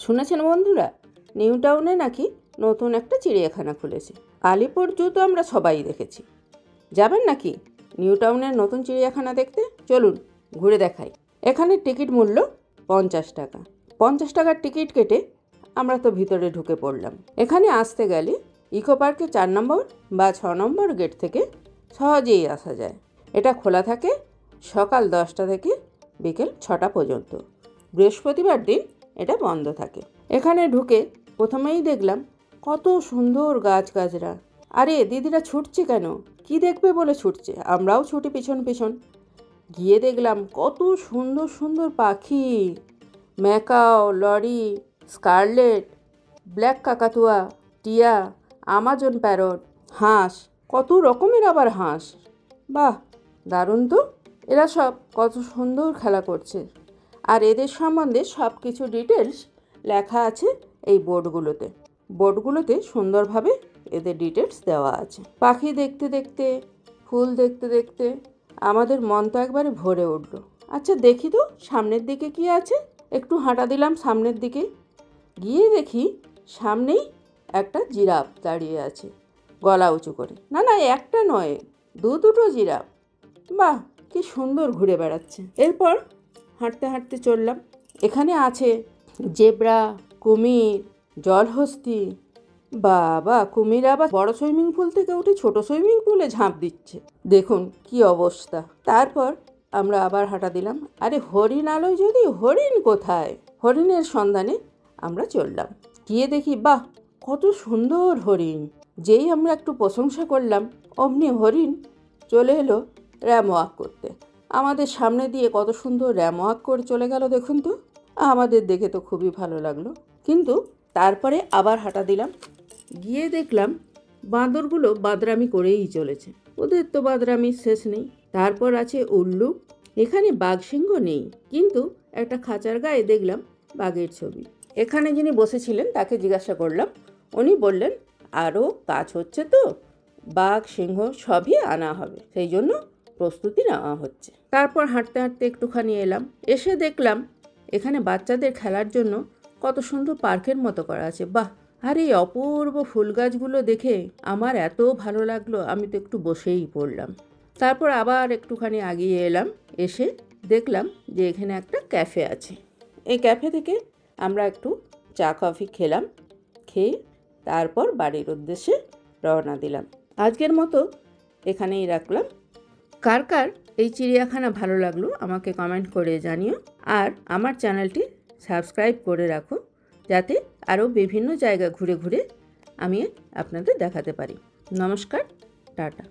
শুনেছেন বন্ধুরা, নিউ টাউনে নাকি নতুন একটা চিড়িয়াখানা খুলেছে। আলিপুর জু তো আমরা সবাই দেখেছি। যাবেন নাকি নিউ টাউনের নতুন চিড়িয়াখানা দেখতে? চলুন ঘুরে দেখাই। এখানে টিকিট মূল্য 50 টাকা। 50 টাকার টিকিট কেটে আমরা তো ভিতরে ঢুকে পড়লাম। এখানে আসতে গেলে ইকো পার্কে 4 নম্বর বা 6 নম্বর গেট থেকে সহজেই আসা যায়। এটা খোলা থাকে সকাল 10টা থেকে বিকেল 6টা পর্যন্ত। বৃহস্পতিবার দিন এটা বন্ধ থাকে। এখানে ঢুকে প্রথমেই দেখলাম কত সুন্দর গাছগাছরা। আরে দিদিরা ছুটছে কেন? কি দেখবে বলে ছুটছে? আমরাও ছুটি পিছন পিছন। গিয়ে দেখলাম কত সুন্দর সুন্দর পাখি, ম্যাকাও, লরি, স্কারলেট, ব্ল্যাক কাকাতুয়া, টিয়া, আমাজন প্যারট, হাঁস, কত রকমের আবার হাঁস। বাহ, দারুণ তো! এরা সব কত সুন্দর খেলা করছে। আর এদের সম্বন্ধে সব কিছু ডিটেলস লেখা আছে এই বোর্ডগুলোতে সুন্দরভাবে এদের ডিটেলস দেওয়া আছে। পাখি দেখতে দেখতে, ফুল দেখতে দেখতে আমাদের মন তো একবারে ভরে উঠল। আচ্ছা দেখি তো সামনের দিকে কি আছে। একটু হাঁটা দিলাম সামনের দিকে। গিয়ে দেখি সামনেই একটা জিরাফ দাঁড়িয়ে আছে গলা উঁচু করে। না না, একটা নয়, দুটো জিরাফ। বাহ, কি সুন্দর ঘুরে বেড়াচ্ছে। এরপর হাঁটতে হাঁটতে চললাম। এখানে আছে জেব্রা, কুমির, জলহস্তি। বাবা, কুমির আবার বড় সুইমিং পুল থেকে উঠে ছোট সুইমিং পুলে ঝাঁপ দিচ্ছে। দেখুন কি অবস্থা। তারপর আমরা আবার হাঁটা দিলাম। আরে হরিণ আলোয় যদি, হরিণ কোথায়? হরিণের সন্ধানে আমরা চললাম। গিয়ে দেখি বাহ, কত সুন্দর হরিণ। যেই আমরা একটু প্রশংসা করলাম অমনি হরিণ চলে এলো র্যাম ওয়াক করতে। আমাদের সামনে দিয়ে কত সুন্দর র্যাম ওয়াক করে চলে গেল দেখুন তো। আমাদের দেখে তো খুবই ভালো লাগলো। কিন্তু তারপরে আবার হাঁটা দিলাম। গিয়ে দেখলাম বাঁদরগুলো বাদরামি করেই চলেছে। ওদের তো বাদরামির শেষ নেই। তারপর আছে উল্লুক। এখানে বাঘ সিংহ নেই, কিন্তু একটা খাঁচার গায়ে দেখলাম বাঘের ছবি। এখানে যিনি বসেছিলেন তাকে জিজ্ঞাসা করলাম। উনি বললেন আরও কাজ হচ্ছে তো, বাঘ সিংহ সবই আনা হবে, সেই জন্য প্রস্তুতি নেওয়া হচ্ছে। তারপর হাঁটতে হাঁটতে একটুখানি এলাম। এসে দেখলাম এখানে বাচ্চাদের খেলার জন্য কত সুন্দর পার্কের মতো করা আছে। বাহ, আর এই অপূর্ব ফুল গাছগুলো দেখে আমার এত ভালো লাগলো, আমি তো একটু বসেই পড়লাম। তারপর আবার একটুখানি আগিয়ে এলাম। এসে দেখলাম যে এখানে একটা ক্যাফে আছে। এই ক্যাফে থেকে আমরা একটু চা কফি খেলাম। খেয়ে তারপর বাড়ির উদ্দেশ্যে রওনা দিলাম। আজকের মতো এখানেই রাখলাম। কার কার এই চিড়িয়াখানা ভালো লাগলো আমাকে কমেন্ট করে জানিও। আর আমার চ্যানেলটি সাবস্ক্রাইব করে রাখো, যাতে আরও বিভিন্ন জায়গা ঘুরে ঘুরে আমি আপনাদের দেখাতে পারি। নমস্কার, টাটা।